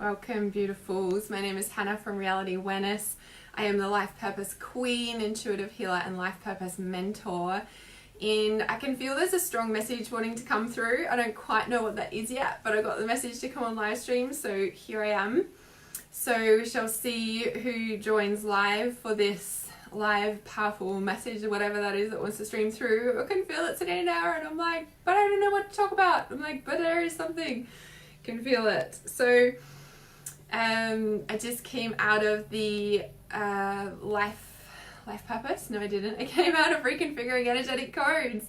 Welcome, beautifuls. My name is Hannah from Reality Awareness. I am the Life Purpose Queen, Intuitive Healer, and Life Purpose Mentor. And I can feel there's a strong message wanting to come through. I don't quite know what that is yet, but I got the message to come on live stream, so here I am. So we shall see who joins live for this live powerful message or whatever that is that wants to stream through. I can feel it's an hour and I'm like, but I don't know what to talk about. I'm like, but there is something. Can feel it. So I just came out of the life purpose. No, I didn't. I came out of reconfiguring energetic codes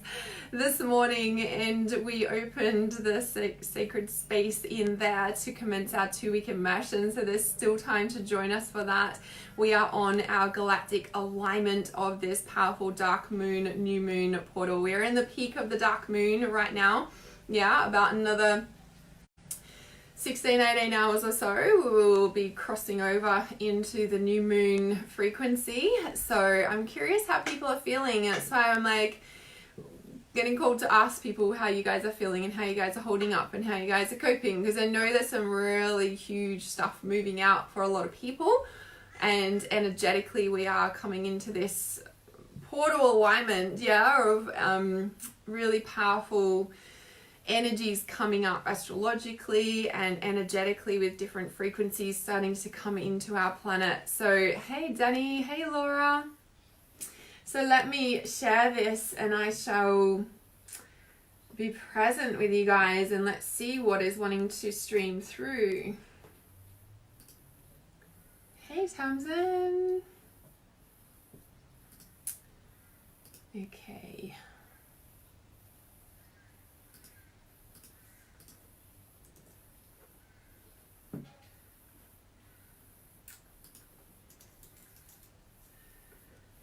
this morning, and we opened the sacred space in there to commence our 2-week immersion. So there's still time to join us for that. We are on our galactic alignment of this powerful dark moon, new moon portal. We are in the peak of the dark moon right now. Yeah, about another 16-18 hours or so, we will be crossing over into the new moon frequency. So I'm curious how people are feeling. That's why I'm like getting called to ask people how you guys are feeling and how you guys are holding up and how you guys are coping, because I know there's some really huge stuff moving out for a lot of people, and energetically we are coming into this portal alignment, yeah, of really powerful energies coming up astrologically and energetically with different frequencies starting to come into our planet. So hey Danny, hey Laura. So let me share this and I shall be present with you guys, and let's see what is wanting to stream through. Hey Tamsin. Okay.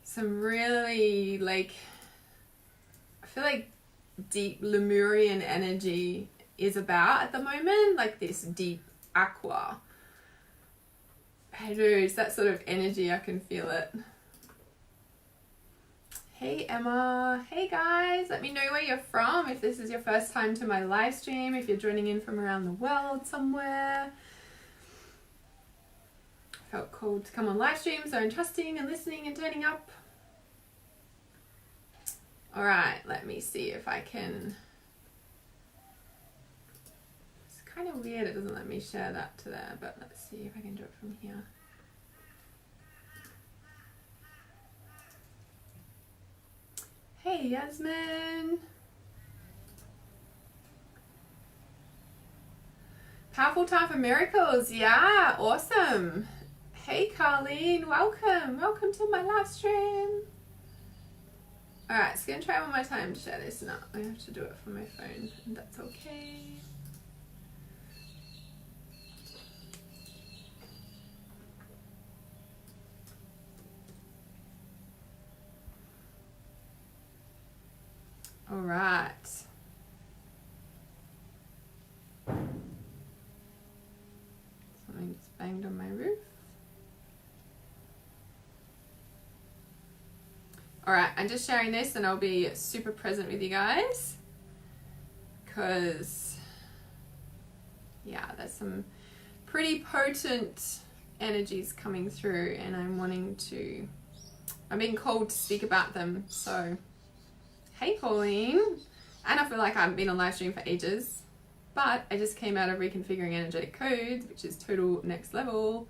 Some really, like, I feel like deep Lemurian energy is about at the moment, like this deep aqua. I do, it's that sort of energy, I can feel it. Hey Emma, hey guys, let me know where you're from, if this is your first time to my live stream, if you're joining in from around the world somewhere. Felt called to come on live stream, so I'm trusting and listening and turning up. All right, let me see if I can. It's kind of weird, it doesn't let me share that to there, but let's see if I can do it from here. Hey Yasmin. Powerful time for miracles, yeah, awesome. Hey Carlene, welcome to my live stream. Alright, so I'm going to try one more time to share this. No, I have to do it from my phone, and that's okay. Alright. Something just banged on my roof. Alright, I'm just sharing this and I'll be super present with you guys, because yeah, there's some pretty potent energies coming through and I'm being called to speak about them. So hey Pauline, and I feel like I haven't been on live stream for ages, but I just came out of reconfiguring energetic codes, which is total next level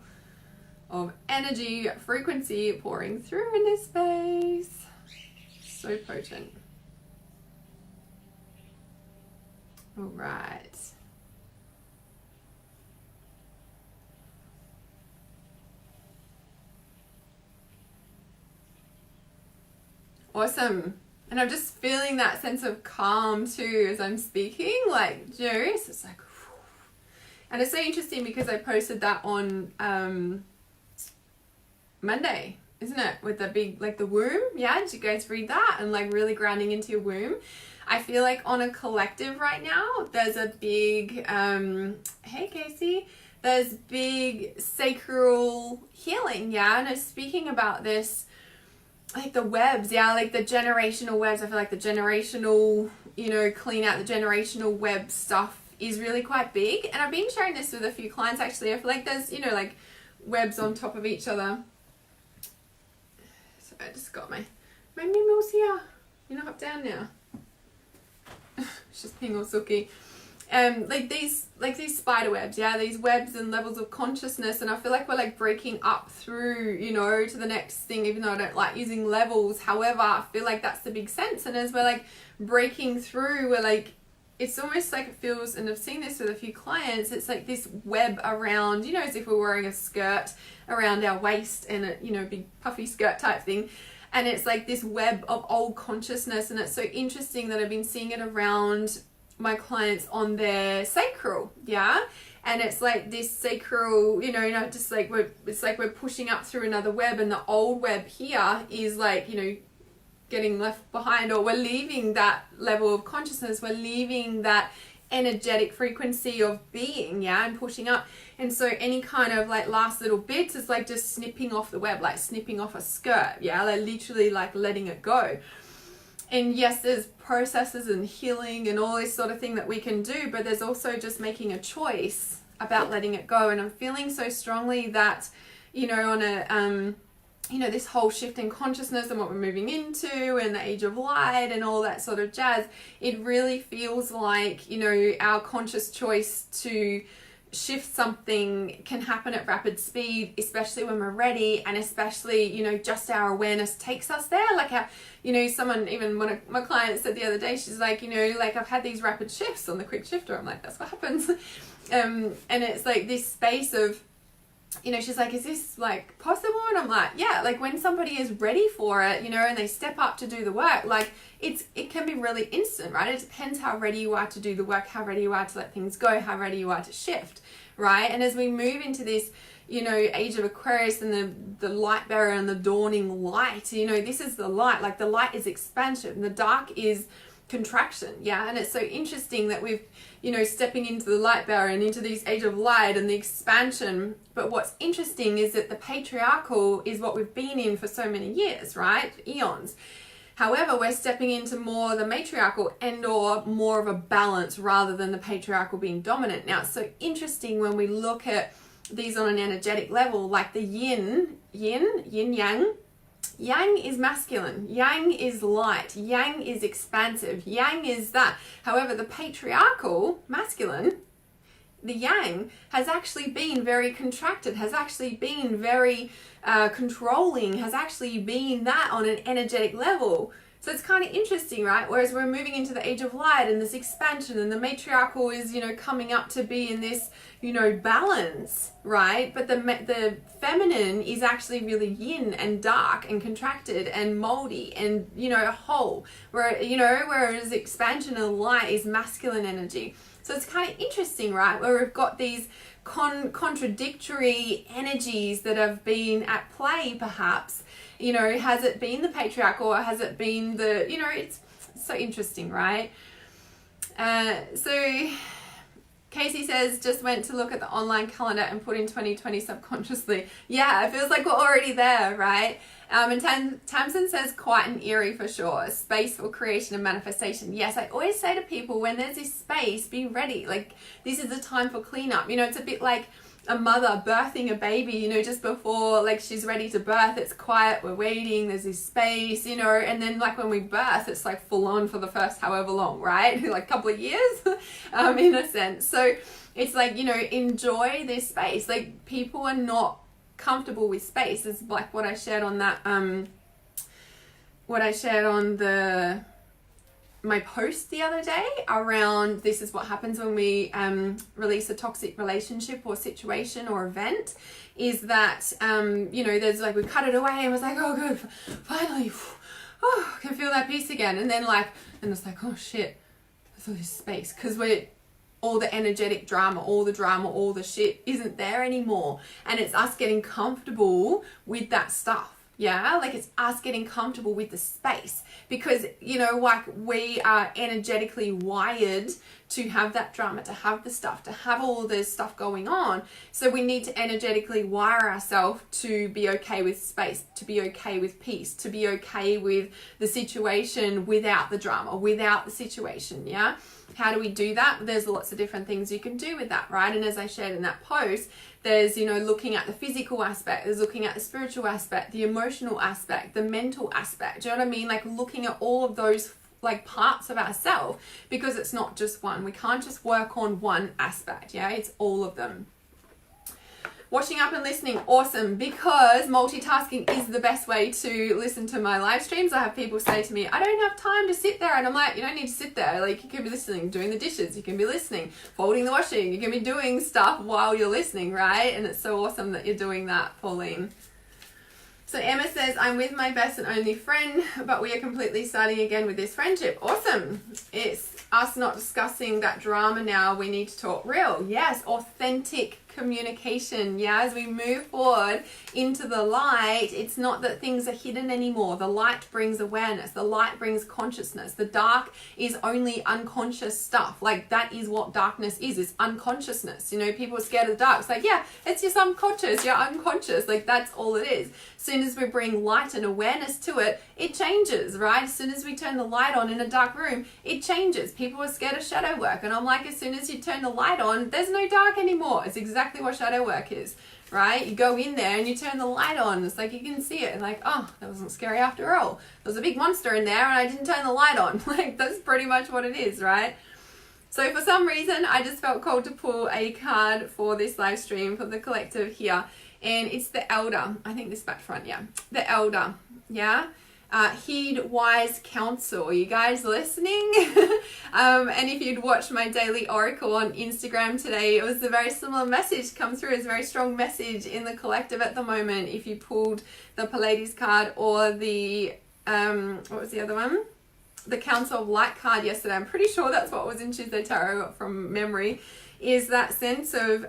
of energy frequency pouring through in this space. So potent. All right. Awesome. And I'm just feeling that sense of calm too as I'm speaking, like, you know, it's like, whew. And it's so interesting because I posted that on Monday, isn't it? With the big, like the womb. Yeah, did you guys read that? And like really grounding into your womb. I feel like on a collective right now, there's a big, hey Casey, there's big sacral healing, yeah? And I was speaking about this, like the webs, yeah, like the generational webs. I feel like the generational, you know, clean out the generational web stuff is really quite big. And I've been sharing this with a few clients actually. I feel like there's, you know, like webs on top of each other. So I just got my meals here. You're not up down now. It's just being all silky. Like these spider webs, yeah, these webs and levels of consciousness, and I feel like we're like breaking up through, you know, to the next thing, even though I don't like using levels. However, I feel like that's the big sense, and as we're like breaking through, we're like, it's almost like it feels, and I've seen this with a few clients, it's like this web around, you know, as if we're wearing a skirt around our waist and a, you know, big puffy skirt type thing. And it's like this web of old consciousness, and it's so interesting that I've been seeing it around my clients on their sacral, yeah. And it's like this sacral, you know, just like it's like we're pushing up through another web, and the old web here is like, you know, getting left behind, or we're leaving that level of consciousness, we're leaving that energetic frequency of being, yeah, and pushing up. And so any kind of like last little bits is like just snipping off the web, like snipping off a skirt, yeah, like literally like letting it go. And yes, there's processes and healing and all this sort of thing that we can do, but there's also just making a choice about letting it go. And I'm feeling so strongly that, you know, on a you know, this whole shift in consciousness and what we're moving into and the age of light and all that sort of jazz, it really feels like, you know, our conscious choice to shift something can happen at rapid speed, especially when we're ready, and especially, you know, just our awareness takes us there. Like, our, you know, someone, even one of my clients said the other day, she's like, you know, like I've had these rapid shifts on the quick shifter. I'm like, that's what happens. And it's like this space of, you know, she's like, is this like possible? And I'm like, yeah, like when somebody is ready for it, you know, and they step up to do the work, like it can be really instant, right? It depends how ready you are to do the work, how ready you are to let things go, how ready you are to shift, right? And as we move into this, you know, age of Aquarius and the light bearer and the dawning light, you know, this is the light, like the light is expansion, the dark is contraction, yeah. And it's so interesting that we've, you know, stepping into the light bearer and into this age of light and the expansion. But what's interesting is that the patriarchal is what we've been in for so many years, right? Eons. However, we're stepping into more the matriarchal and or more of a balance rather than the patriarchal being dominant. Now, it's so interesting when we look at these on an energetic level, like the yin yang. Yang is masculine, yang is light, yang is expansive, yang is that. However, the patriarchal, masculine, the yang, has actually been very contracted, has actually been very controlling, has actually been that on an energetic level. So it's kind of interesting, right? Whereas we're moving into the age of light and this expansion, and the matriarchal is, you know, coming up to be in this, you know, balance, right? But the feminine is actually really yin and dark and contracted and moldy and, you know, whole. Where, you know, whereas expansion and light is masculine energy. So it's kind of interesting, right? Where we've got these contradictory energies that have been at play, perhaps. You know, has it been the patriarchal or has it been the, you know, it's so interesting, right? So Casey says, just went to look at the online calendar and put in 2020 subconsciously. Yeah, it feels like we're already there, right? And Tamsin says, quiet and eerie for sure. Space for creation and manifestation. Yes, I always say to people, when there's this space, be ready. Like, this is the time for cleanup. You know, it's a bit like a mother birthing a baby, you know, just before like she's ready to birth, it's quiet, we're waiting, there's this space, you know, and then like when we birth, it's like full on for the first however long, right? Like a couple of years, in a sense. So it's like, you know, enjoy this space. Like, people are not comfortable with space. It's like what I shared on that, my post the other day around this is what happens when we release a toxic relationship or situation or event, is that you know, there's like, we cut it away and was like, oh good, finally, oh, I can feel that peace again. And then like, and it's like, oh shit, there's all this space, because we're all the energetic drama, all the shit isn't there anymore, and it's us getting comfortable with that stuff. Yeah, like it's us getting comfortable with the space, because, you know, like we are energetically wired to have that drama, to have the stuff, to have all this stuff going on. So we need to energetically wire ourselves to be okay with space, to be okay with peace, to be okay with the situation without the drama, without the situation. Yeah. How do we do that? There's lots of different things you can do with that, right? And as I shared in that post, there's, you know, looking at the physical aspect, there's looking at the spiritual aspect, the emotional aspect, the mental aspect. Do you know what I mean? Like looking at all of those like parts of ourselves, because it's not just one. We can't just work on one aspect, yeah? It's all of them. Watching up and listening, awesome, because multitasking is the best way to listen to my live streams. I have people say to me, I don't have time to sit there. And I'm like, you don't need to sit there. Like, you can be listening, doing the dishes, you can be listening, folding the washing, you can be doing stuff while you're listening, right? And it's so awesome that you're doing that, Pauline. So Emma says, I'm with my best and only friend, but we are completely starting again with this friendship. Awesome. It's us not discussing that drama now. We need to talk real. Yes, authentic communication. Yeah, as we move forward into the light, it's not that things are hidden anymore. The light brings awareness. The light brings consciousness. The dark is only unconscious stuff. Like, that is what darkness is. It's unconsciousness. You know, people are scared of the dark. It's like, yeah, it's your subconscious, your unconscious. Like, that's all it is. As soon as we bring light and awareness to it, it changes, right? As soon as we turn the light on in a dark room, it changes. People are scared of shadow work. And I'm like, as soon as you turn the light on, there's no dark anymore. It's exactly what shadow work is, right? You go in there and you turn the light on. It's like you can see it. Like, oh, that wasn't scary after all. There was a big monster in there and I didn't turn the light on. Like, that's pretty much what it is, right? So for some reason, I just felt called to pull a card for this live stream for the collective here. And it's the Elder. I think this back front, yeah. The Elder, yeah. Heed wise counsel. Are you guys listening? And if you'd watched my daily oracle on Instagram today, it was a very similar message come through. It's a very strong message in the collective at the moment. If you pulled the Pleiades card or the, what was the other one? The Council of Light card yesterday. I'm pretty sure that's what was in Tuesday Tarot from memory. Is that sense of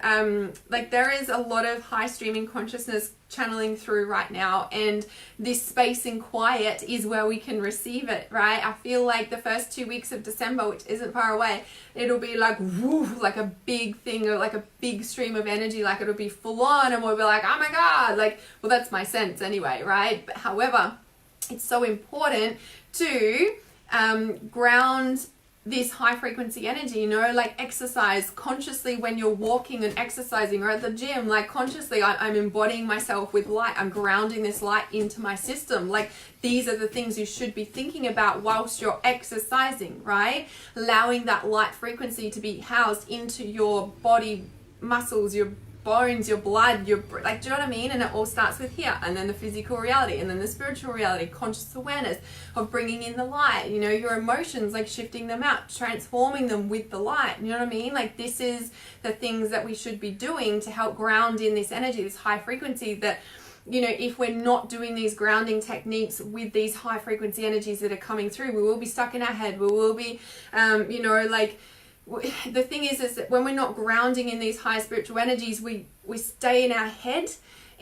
like there is a lot of high streaming consciousness channeling through right now, and this space and quiet is where we can receive it, right? I feel like the first 2 weeks of December, which isn't far away, it'll be like woo, like a big thing, or like a big stream of energy, like it'll be full on, and we'll be like, oh my god, like, well, that's my sense anyway, right? But however, it's so important to ground this high frequency energy, you know, like exercise consciously when you're walking and exercising, or at the gym, like consciously I'm embodying myself with light. I'm grounding this light into my system. Like, these are the things you should be thinking about whilst you're exercising, right? Allowing that light frequency to be housed into your body muscles, your bones, your blood, your, like, do you know what I mean? And it all starts with here, and then the physical reality, and then the spiritual reality, conscious awareness of bringing in the light, you know, your emotions, like shifting them out, transforming them with the light, you know what I mean? Like, this is the things that we should be doing to help ground in this energy, this high frequency that, you know, if we're not doing these grounding techniques with these high frequency energies that are coming through, we will be stuck in our head, we will be, you know, like, the thing is that when we're not grounding in these high spiritual energies, we stay in our head,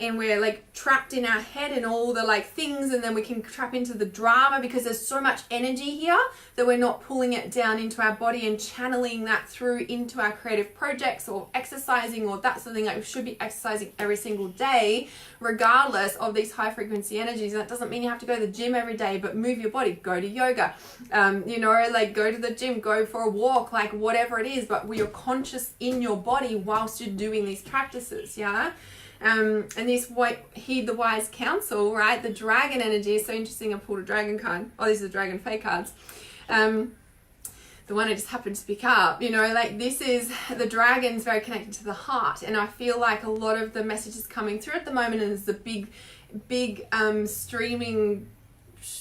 and we're like trapped in our head and all the like things, and then we can trap into the drama because there's so much energy here that we're not pulling it down into our body and channeling that through into our creative projects or exercising, or that's something that we should be exercising every single day regardless of these high frequency energies. And that doesn't mean you have to go to the gym every day, but move your body, go to yoga, you know, like go to the gym, go for a walk, like whatever it is, but you're conscious in your body whilst you're doing these practices, yeah? And this heed the wise counsel, right? The dragon energy is so interesting. I pulled a dragon card. Oh, these are the dragon fey cards. The one I just happened to pick up, you know, like this is, the dragon's very connected to the heart. And I feel like a lot of the messages coming through at the moment, and there's the big streaming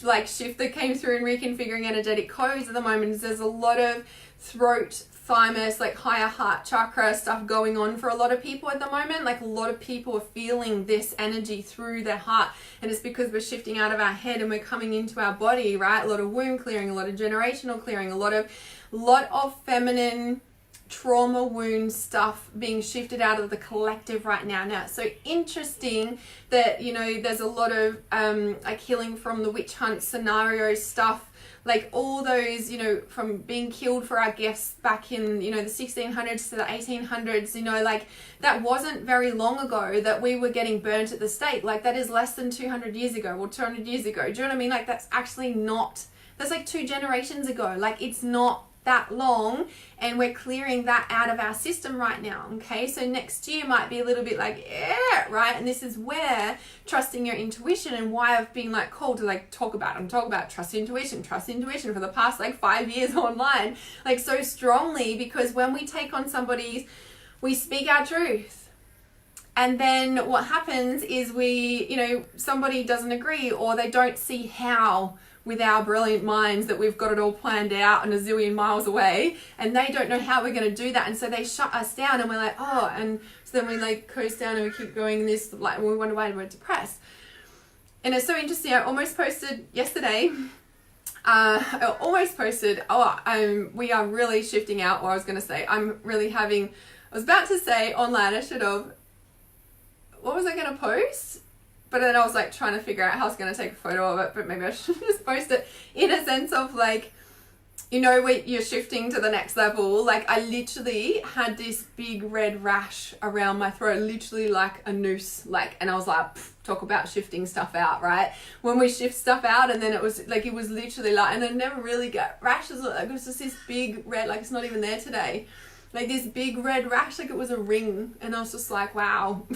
like shift that came through in reconfiguring energetic codes at the moment, is there's a lot of throat, thymus, like higher heart chakra stuff going on for a lot of people at the moment. Like, a lot of people are feeling this energy through their heart, and it's because we're shifting out of our head and we're coming into our body, right? A lot of womb clearing, a lot of generational clearing, a lot of feminine trauma wound stuff being shifted out of the collective right now. Now, it's so interesting that, you know, there's a lot of like healing from the witch hunt scenario stuff, like all those, you know, from being killed for our gifts back in, you know, the 1600s to the 1800s, you know, like that wasn't very long ago that we were getting burnt at the stake. Like, that is less than 200 years ago or 200 years ago. Do you know what I mean? Like, that's actually not, that's like 2 generations ago. Like, it's not that long, and we're clearing that out of our system right now. Okay, so next year might be a little bit like, yeah, right? And this is where trusting your intuition, and why I've been like called to like talk about trust intuition for the past like 5 years online, like so strongly, because when we take on somebody's, we speak our truth. And then what happens is somebody doesn't agree, or they don't see how with our brilliant minds that we've got it all planned out and a zillion miles away, and they don't know how we're going to do that. And so they shut us down, and we're like, oh, and so then we like coast down and we keep going this, like, we wonder why we're depressed. And it's so interesting. I almost posted yesterday. We are really shifting out. Or I was going to say, I was about to say online, I should have, what was I going to post? But then I was like trying to figure out how I was going to take a photo of it, but maybe I should just post it in a sense of like, you're shifting to the next level. Like I literally had this big red rash around my throat, literally like a noose, and I was like, talk about shifting stuff out, right? When we shift stuff out, and then it was literally like, and I never really get rashes, like it was just this big red, like it's not even there today. Like this big red rash, like it was a ring, and I was just like, wow.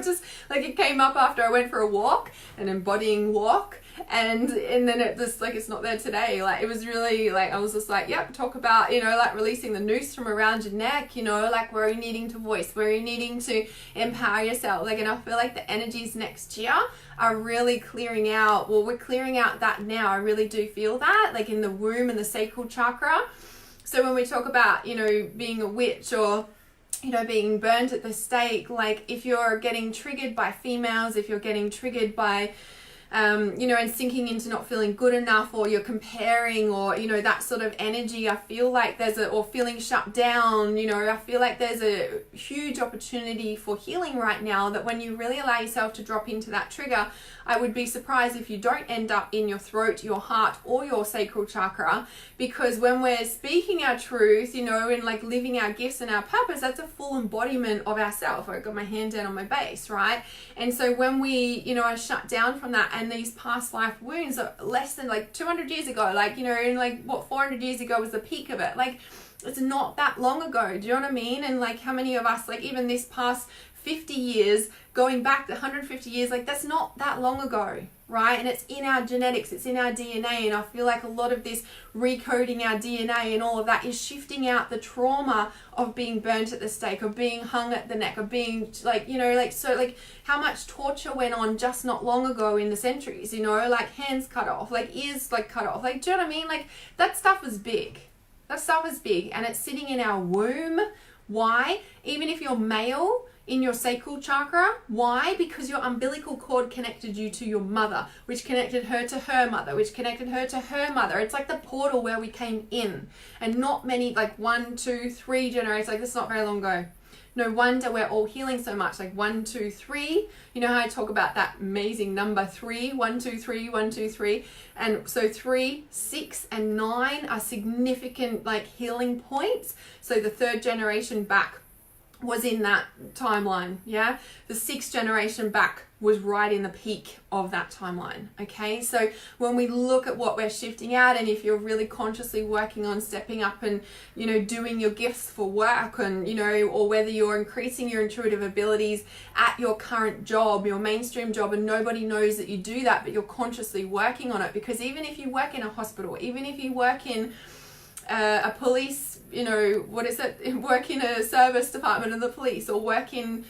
Just like it came up after I went for a walk, an embodying walk, and then it just like, it's not there today. Like it was really like, I was just like, yep, talk about, like releasing the noose from around your neck, like where you're needing to voice, where you're needing to empower yourself. Like, and I feel like the energies next year are really clearing out. Well, we're clearing out that now. I really do feel that, like in the womb and the sacral chakra. So when we talk about, being a witch, or, being burnt at the stake, like if you're getting triggered by females, if you're getting triggered by, and sinking into not feeling good enough, or you're comparing, or, that sort of energy, I feel like or feeling shut down, I feel like there's a huge opportunity for healing right now, that when you really allow yourself to drop into that trigger, I would be surprised if you don't end up in your throat, your heart, or your sacral chakra, because when we're speaking our truth, and like living our gifts and our purpose, that's a full embodiment of ourself. I've got my hand down on my base, right? And so when we, are shut down from that, and these past life wounds are less than like 200 years ago, like, and like what 400 years ago was the peak of it. Like, it's not that long ago. Do you know what I mean? And like how many of us, like even this past 50 years, going back to 150 years, like that's not that long ago, right? And it's in our genetics, it's in our DNA. And I feel like a lot of this recoding our DNA and all of that is shifting out the trauma of being burnt at the stake, of being hung at the neck, of being like, so like how much torture went on just not long ago in the centuries, like hands cut off, like ears like cut off, like, do you know what I mean? Like that stuff is big. That stuff is big, and it's sitting in our womb. Why? Even if you're male, in your sacral chakra. Why? Because your umbilical cord connected you to your mother, which connected her to her mother, which connected her to her mother. It's like the portal where we came in, and not many, like 1, 2, 3 generations, like that's not very long ago. No wonder we're all healing so much, like 1, 2, 3. You know how I talk about that amazing number 3, 1, 2, 3, 1, 2, 3. And so 3, 6, and 9 are significant like healing points. So the 3rd generation back was in that timeline, yeah? The 6th generation back was right in the peak of that timeline, okay? So when we look at what we're shifting out, and if you're really consciously working on stepping up and, doing your gifts for work, and, or whether you're increasing your intuitive abilities at your current job, your mainstream job, and nobody knows that you do that, but you're consciously working on it. Because even if you work in a hospital, even if you work in a police, work in a service department of the police, or work in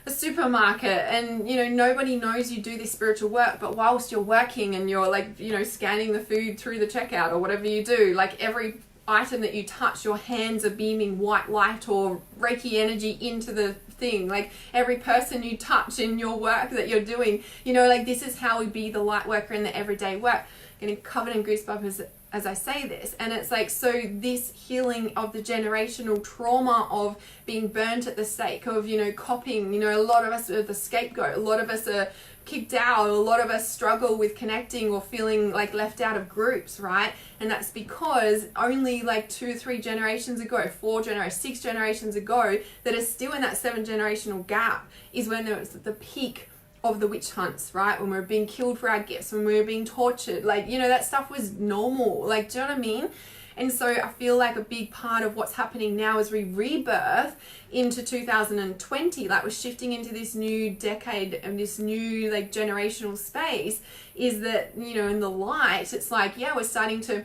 a supermarket, and nobody knows you do this spiritual work, but whilst you're working and you're like scanning the food through the checkout or whatever you do, like every item that you touch, your hands are beaming white light or Reiki energy into the thing. Like every person you touch in your work that you're doing, like this is how we be the light worker in the everyday work. Getting covered in goosebumps as I say this. And it's like, so this healing of the generational trauma of being burnt at the stake, of, copying, a lot of us are the scapegoat, a lot of us are kicked out, a lot of us struggle with connecting or feeling like left out of groups, right? And that's because only like 2, 3 generations ago, 4 generations, 6 generations ago, that are still in that 7 generational gap, is when there was the peak of the witch hunts, right? When we were being killed for our gifts, when we were being tortured, like, that stuff was normal. Like, do you know what I mean? And so I feel like a big part of what's happening now as we rebirth into 2020, like we're shifting into this new decade and this new like generational space, is that, you know, in the light, it's like, yeah, we're starting to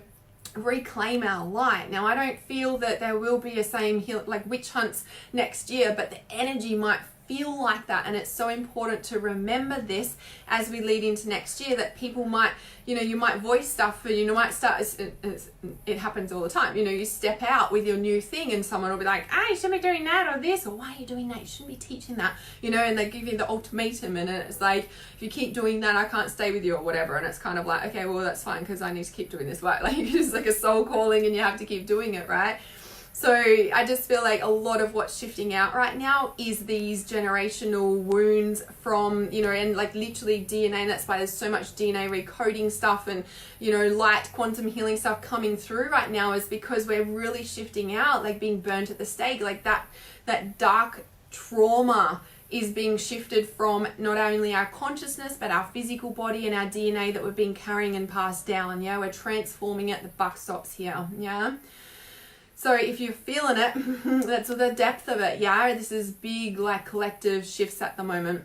reclaim our light. Now, I don't feel that there will be a same like witch hunts next year, but the energy might feel like that. And it's so important to remember this as we lead into next year, that people might, you know, you might voice stuff, and you might start, it happens all the time, you know, you step out with your new thing and someone will be like, you shouldn't be doing that or this, or why are you doing that, you shouldn't be teaching that, you know, and they give you the ultimatum, and it's like, if you keep doing that, I can't stay with you or whatever. And it's kind of like, okay, well, that's fine, because I need to keep doing this, right? Like it's like a soul calling and you have to keep doing it, right? So I just feel like a lot of what's shifting out right now is these generational wounds from, you know, and like literally DNA, and that's why there's so much DNA recoding stuff and, you know, light quantum healing stuff coming through right now, is because we're really shifting out, like being burnt at the stake, like that dark trauma is being shifted from not only our consciousness, but our physical body and our DNA that we've been carrying and passed down. Yeah, we're transforming it. The buck stops here. Yeah. So if you're feeling it, that's the depth of it. Yeah, this is big, like collective shifts at the moment.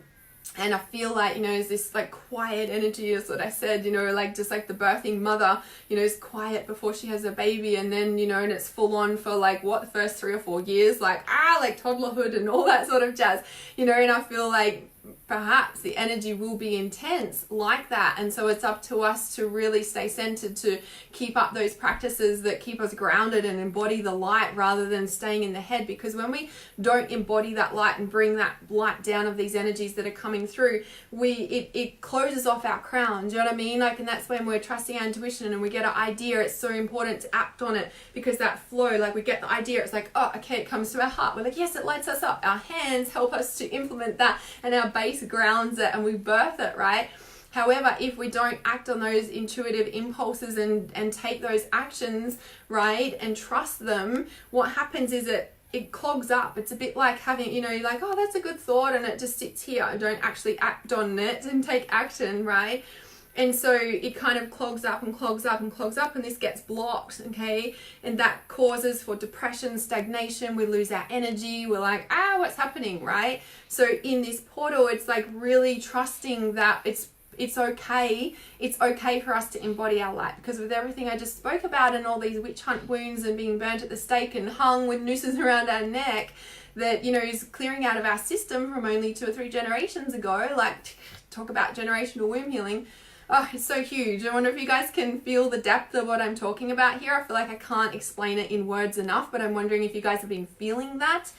And I feel like, you know, there's this like quiet energy, is what I said, you know, like just like the birthing mother, you know, is quiet before she has a baby, and then, you know, and it's full on for like what, the first 3 or 4 years, like toddlerhood and all that sort of jazz, you know. And I feel like perhaps the energy will be intense like that. And so it's up to us to really stay centered, to keep up those practices that keep us grounded and embody the light rather than staying in the head. Because when we don't embody that light and bring that light down of these energies that are coming through, it closes off our crown. Do you know what I mean? Like, and that's when we're trusting our intuition and we get an idea. It's so important to act on it, because that flow, like we get the idea, it's like, oh, okay, it comes to our heart. We're like, yes, it lights us up. Our hands help us to implement that, and our base grounds it, and we birth it, right? However, if we don't act on those intuitive impulses and take those actions, right, and trust them, what happens is it clogs up. It's a bit like having, you know, you're like, oh, that's a good thought, and it just sits here. Don't actually act on it and take action, right? And so it kind of clogs up and clogs up and clogs up, and this gets blocked, okay? And that causes for depression, stagnation. We lose our energy. We're like, what's happening, right? So in this portal, it's like really trusting that it's okay. It's okay for us to embody our light, because with everything I just spoke about and all these witch hunt wounds and being burnt at the stake and hung with nooses around our neck, that, you know, is clearing out of our system from only 2 or 3 generations ago. Like, talk about generational womb healing. Oh, it's so huge. I wonder if you guys can feel the depth of what I'm talking about here. I feel like I can't explain it in words enough, but I'm wondering if you guys have been feeling that.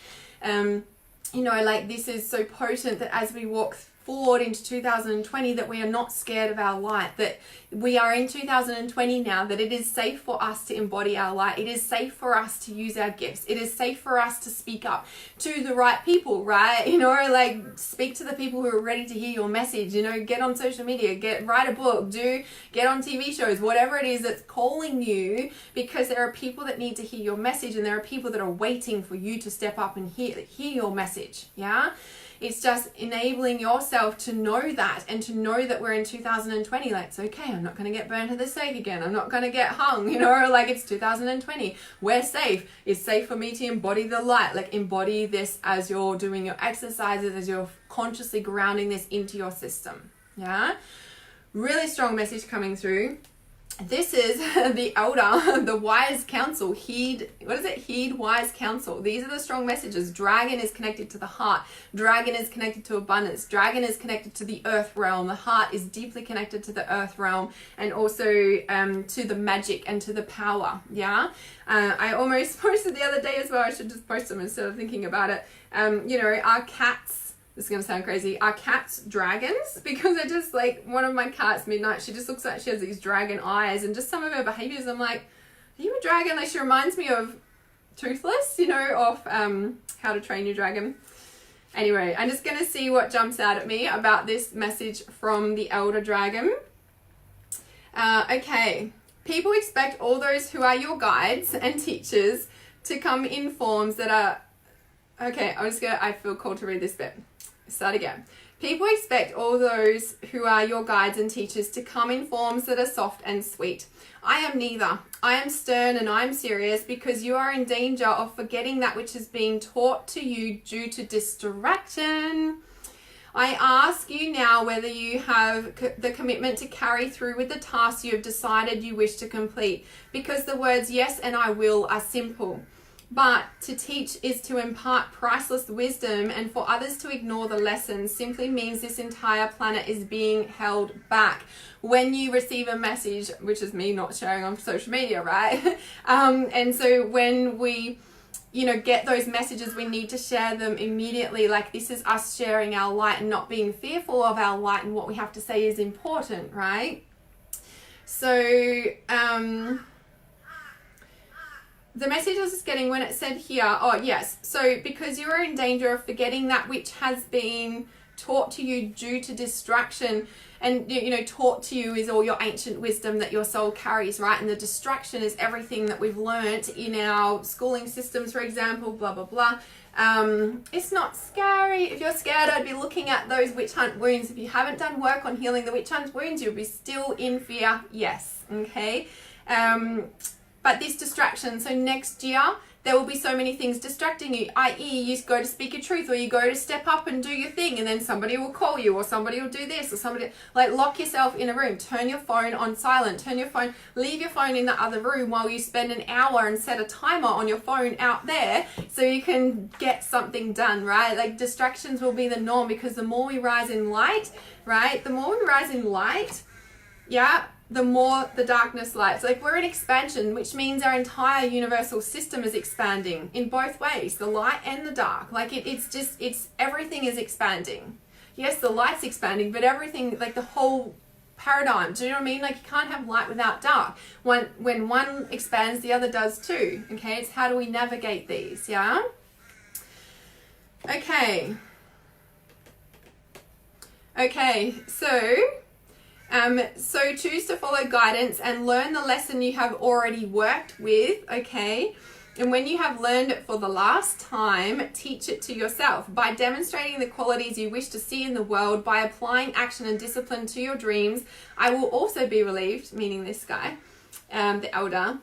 You know, like this is so potent that as we walk forward into 2020, that we are not scared of our light, that we are in 2020 now, that it is safe for us to embody our light. It is safe for us to use our gifts. It is safe for us to speak up to the right people, right? You know, like speak to the people who are ready to hear your message, you know, get on social media, write a book, get on TV shows, whatever it is that's calling you, because there are people that need to hear your message, and there are people that are waiting for you to step up and hear your message. Yeah. It's just enabling yourself to know that, and to know that we're in 2020. Like, it's okay. I'm not going to get burnt at the stake again. I'm not going to get hung, you know, like it's 2020. We're safe. It's safe for me to embody the light. Like, embody this as you're doing your exercises, as you're consciously grounding this into your system. Yeah. Really strong message coming through. This is the elder, the wise counsel. Heed wise counsel. These are the strong messages. Dragon is connected to the heart. Dragon is connected to abundance. Dragon is connected to the earth realm. The heart is deeply connected to the earth realm, and also to the magic and to the power. Yeah. I almost posted the other day as well. I should just post them instead of thinking about it. You know, our cats, this is going to sound crazy, are cats dragons? Because I just, like, one of my cats, Midnight, she just looks like she has these dragon eyes, and just some of her behaviors, I'm like, are you a dragon? Like, she reminds me of Toothless, you know, of How to Train Your Dragon. Anyway, I'm just going to see what jumps out at me about this message from the Elder Dragon. Okay. People expect all those who are your guides and teachers to come in forms that are... Okay, I feel called to read this bit. Start again. People expect all those who are your guides and teachers to come in forms that are soft and sweet. I am neither. I am stern and I am serious because you are in danger of forgetting that which is being taught to you due to distraction. I ask you now whether you have the commitment to carry through with the tasks you have decided you wish to complete, because the words yes and I will are simple. But to teach is to impart priceless wisdom, and for others to ignore the lessons simply means this entire planet is being held back. When you receive a message, which is me not sharing on social media, right? And so when we get those messages, we need to share them immediately. Like, this is us sharing our light and not being fearful of our light, and what we have to say is important, right? So, the message I was just getting when it said here, oh yes, so because you are in danger of forgetting that which has been taught to you due to distraction, and taught to you is all your ancient wisdom that your soul carries, right? And the distraction is everything that we've learned in our schooling systems, for example, blah blah blah. It's not scary. If you're scared, I'd be looking at those witch hunt wounds. If you haven't done work on healing the witch hunt wounds, you'll be still in fear. Yes, okay. But this distraction, so next year, there will be so many things distracting you, i.e. you go to speak your truth, or you go to step up and do your thing, and then somebody will call you, or somebody will do this, or somebody, like, lock yourself in a room, turn your phone on silent, leave your phone in the other room while you spend an hour and set a timer on your phone out there so you can get something done, right? Like, distractions will be the norm, because the more we rise in light, right? The more we rise in light, yeah, the more the darkness lights. Like, we're in expansion, which means our entire universal system is expanding in both ways, the light and the dark. Like, it's everything is expanding. Yes, the light's expanding, but everything, like the whole paradigm, do you know what I mean? Like, you can't have light without dark. When one expands, the other does too. Okay, it's how do we navigate these? Yeah. Okay, so choose to follow guidance and learn the lesson you have already worked with, okay? And when you have learned it for the last time, teach it to yourself by demonstrating the qualities you wish to see in the world, by applying action and discipline to your dreams. I will also be relieved, meaning this guy, the elder.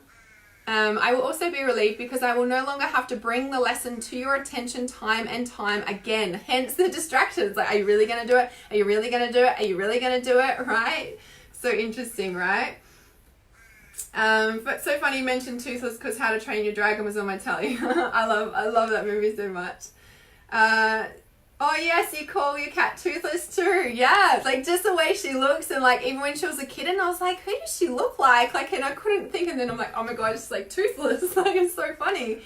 I will also be relieved because I will no longer have to bring the lesson to your attention time and time again. Hence the distractions. Like, are you really going to do it? Are you really going to do it? Are you really going to do it? Right? So interesting, right? But so funny you mentioned Toothless, because How to Train Your Dragon was on my telly. I love that movie so much. Oh yes, you call your cat Toothless too. Yeah, like just the way she looks, and like even when she was a kitten, I was like, who does she look like? Like, and I couldn't think, and then I'm like, oh my god, it's like Toothless. Like, it's so funny.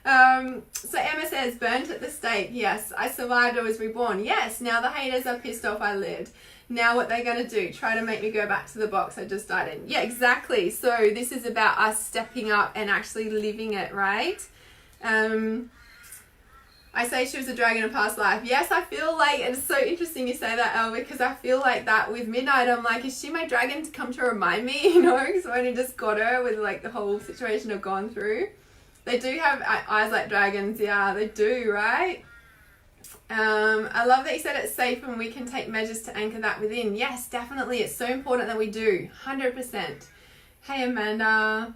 So Emma says, burnt at the stake. Yes, I survived, I was reborn. Yes, now the haters are pissed off I lived. Now what they're going to do? Try to make me go back to the box I just died in. Yeah, exactly. So this is about us stepping up and actually living it, right? I say she was a dragon in a past life. Yes, I feel like, it's so interesting you say that, Elle, because I feel like that with Midnight. I'm like, is she my dragon to come to remind me, because I only just got her with like the whole situation I've gone through. They do have eyes like dragons. Yeah, they do, right? I love that you said it's safe and we can take measures to anchor that within. Yes, definitely. It's so important that we do. 100%. Hey, Amanda.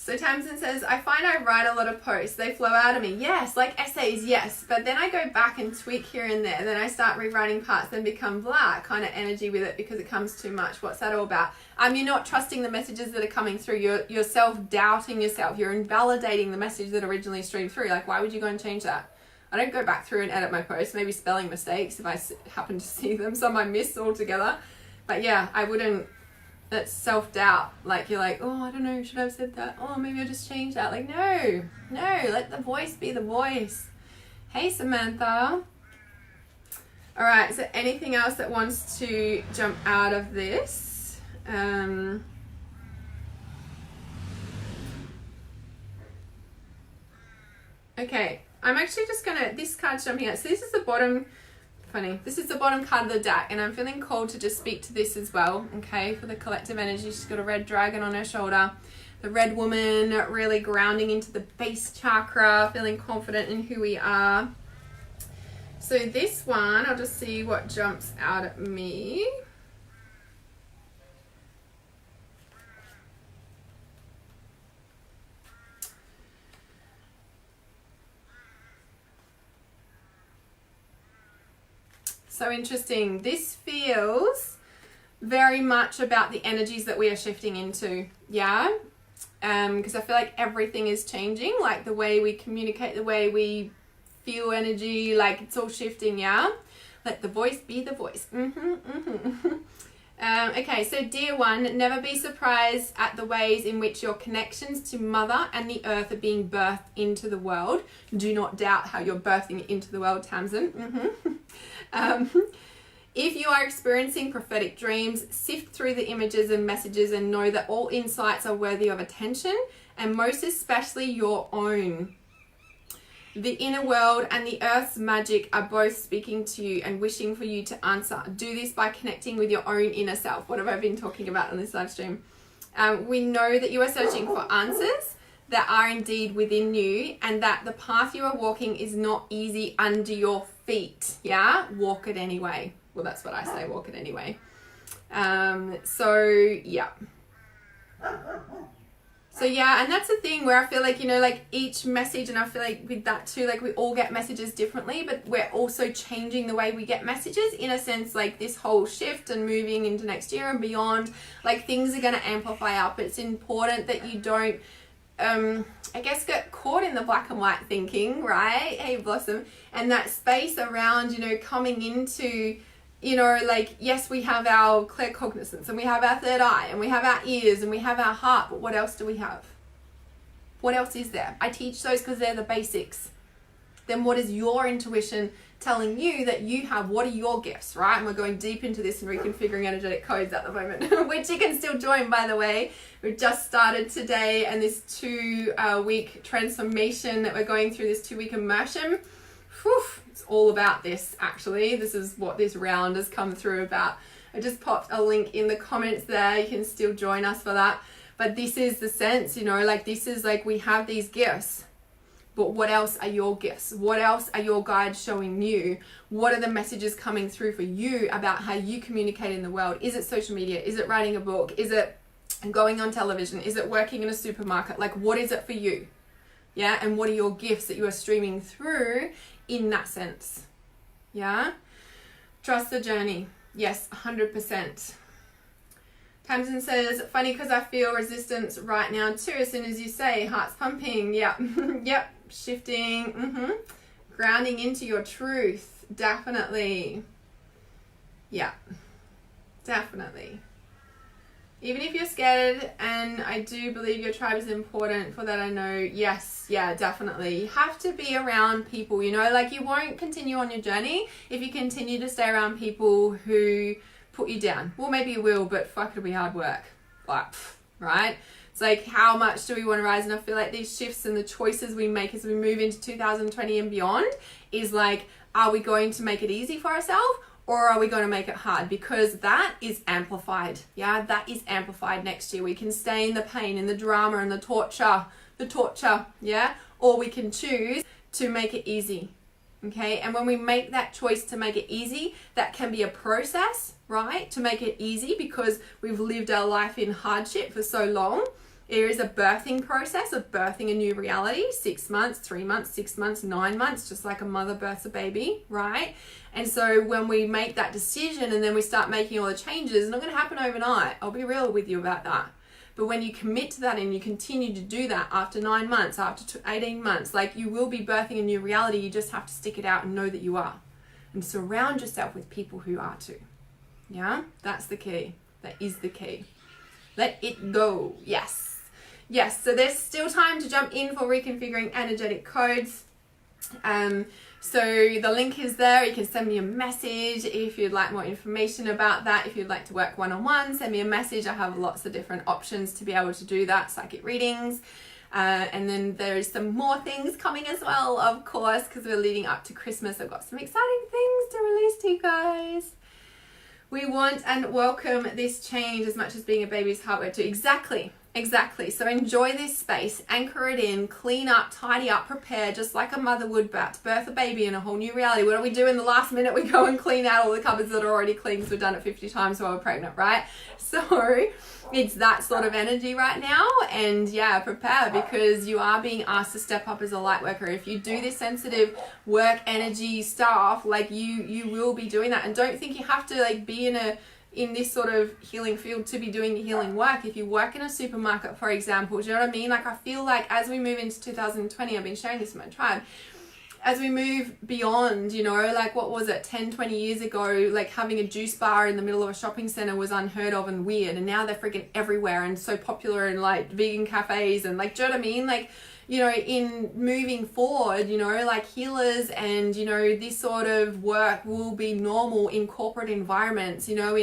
So Tamsin says, I find I write a lot of posts. They flow out of me. Yes, like essays, yes. But then I go back and tweak here and there. Then I start rewriting parts, then become blah kind of energy with it because it comes too much. What's that all about? You're not trusting the messages that are coming through. You're self-doubting yourself. You're invalidating the message that originally streamed through. Like, why would you go and change that? I don't go back through and edit my posts. Maybe spelling mistakes if I happen to see them. Some I miss altogether. But yeah, I wouldn't. That's self-doubt. Like, you're like, oh, I don't know, should I have said that? Oh, maybe I'll just change that. Like, no, let the voice be the voice. Hey, Samantha. All right, so anything else that wants to jump out of this? Okay, I'm actually just gonna, this card's jumping out. So this is the bottom. Funny. This is the bottom card of the deck, and I'm feeling called to just speak to this as well, okay, for the collective energy. She's got a red dragon on her shoulder. The red woman really grounding into the base chakra, feeling confident in who we are. So this one, I'll just see what jumps out at me. So interesting. This feels very much about the energies that we are shifting into. Yeah. Because I feel like everything is changing, like the way we communicate, the way we feel energy, like it's all shifting. Yeah. Let the voice be the voice. Okay, so dear one, never be surprised at the ways in which your connections to Mother and the Earth are being birthed into the world. Do not doubt how you're birthing it into the world, Tamsin. If you are experiencing prophetic dreams, sift through the images and messages and know that all insights are worthy of attention, and most especially your own. The inner world and the earth's magic are both speaking to you and wishing for you to answer. Do this by connecting with your own inner self. What have I been talking about on this live stream? We know that you are searching for answers that are indeed within you, and that the path you are walking is not easy under your feet. Yeah? Walk it anyway. Well, that's what I say, walk it anyway. So yeah, and that's the thing where I feel like, you know, like each message, and I feel like with that too, like we all get messages differently, but we're also changing the way we get messages in a sense. Like this whole shift and moving into next year and beyond, like things are going to amplify up. It's important that you don't I guess get caught in the black and white thinking, right? Hey Blossom, and that space around, you know, coming into, you know, like, yes, we have our claircognizance and we have our third eye and we have our ears and we have our heart, but what else do we have? What else is there? I teach those because they're the basics. Then what is your intuition telling you that you have? What are your gifts, right? And we're going deep into this and reconfiguring energetic codes at the moment, which you can still join, by the way. We've just started today, and this 2-week transformation that we're going through, this 2-week immersion. Whew, it's all about this, actually. This is what this round has come through about. I just popped a link in the comments there. You can still join us for that. But this is the sense, you know, like this is like we have these gifts. But what else are your gifts? What else are your guides showing you? What are the messages coming through for you about how you communicate in the world? Is it social media? Is it writing a book? Is it going on television? Is it working in a supermarket? Like, what is it for you? Yeah, and what are your gifts that you are streaming through in that sense? Yeah, trust the journey. Yes, 100%. Tamsin says, funny because I feel resistance right now too. As soon as you say, heart's pumping. Yep, yep, shifting, grounding into your truth. Definitely. Yeah, definitely. Even if you're scared, and I do believe your tribe is important, for that I know, yes, yeah, definitely. You have to be around people, you know, like you won't continue on your journey if you continue to stay around people who put you down. Well, maybe you will, but fuck, it'll be hard work. Like, right? It's like, how much do we want to rise? And I feel like these shifts and the choices we make as we move into 2020 and beyond is like, are we going to make it easy for ourselves? Or are we going to make it hard? Because that is amplified. Yeah, that is amplified next year. We can stay in the pain and the drama and the torture, yeah? Or we can choose to make it easy, okay? And when we make that choice to make it easy, that can be a process, right? To make it easy because we've lived our life in hardship for so long. There is a birthing process of birthing a new reality, 6 months, 3 months, 6 months, 9 months, just like a mother births a baby, right? And so when we make that decision and then we start making all the changes, it's not going to happen overnight. I'll be real with you about that. But when you commit to that and you continue to do that after 9 months, after 18 months, like you will be birthing a new reality. You just have to stick it out and know that you are. And surround yourself with people who are too. Yeah, that's the key. That is the key. Let it go. Yes. Yes, so there's still time to jump in for reconfiguring energetic codes. So the link is there. You can send me a message if you'd like more information about that. If you'd like to work one-on-one, send me a message. I have lots of different options to be able to do that. Psychic readings. And then there's some more things coming as well, of course, because we're leading up to Christmas. I've got some exciting things to release to you guys. We want and welcome this change as much as being a baby's heart work too. Exactly. Exactly. So enjoy this space, anchor it in, clean up, tidy up, prepare, just like a mother would to birth a baby in a whole new reality. What do we do in the last minute? We go and clean out all the cupboards that are already clean because we've done it 50 times while we're pregnant, right? So it's that sort of energy right now. And yeah, prepare, because you are being asked to step up as a light worker. If you do this sensitive work energy stuff, like you will be doing that. And don't think you have to like be in this sort of healing field to be doing the healing work. If you work in a supermarket, for example, do you know what I mean? Like, I feel like as we move into 2020, I've been sharing this with my tribe, as we move beyond, you know, like what was it, 10, 20 years ago, like having a juice bar in the middle of a shopping center was unheard of and weird. And now they're freaking everywhere and so popular in like vegan cafes and like, do you know what I mean? Like, you know, in moving forward, you know, like healers and, you know, this sort of work will be normal in corporate environments, you know,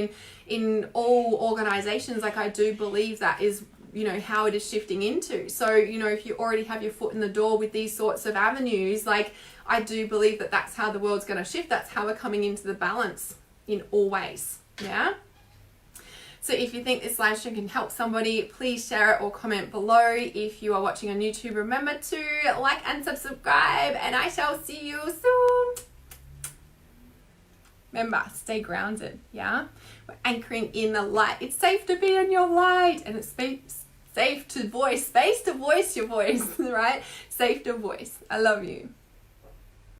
in all organizations. Like, I do believe that is, you know, how it is shifting into. So, you know, if you already have your foot in the door with these sorts of avenues, like, I do believe that that's how the world's going to shift. That's how we're coming into the balance in all ways. Yeah. So if you think this live stream can help somebody, please share it or comment below. If you are watching on YouTube, remember to like and subscribe, and I shall see you soon. Remember, stay grounded, yeah? We're anchoring in the light. It's safe to be in your light, and it's safe to voice, space to voice your voice, right? Safe to voice. I love you.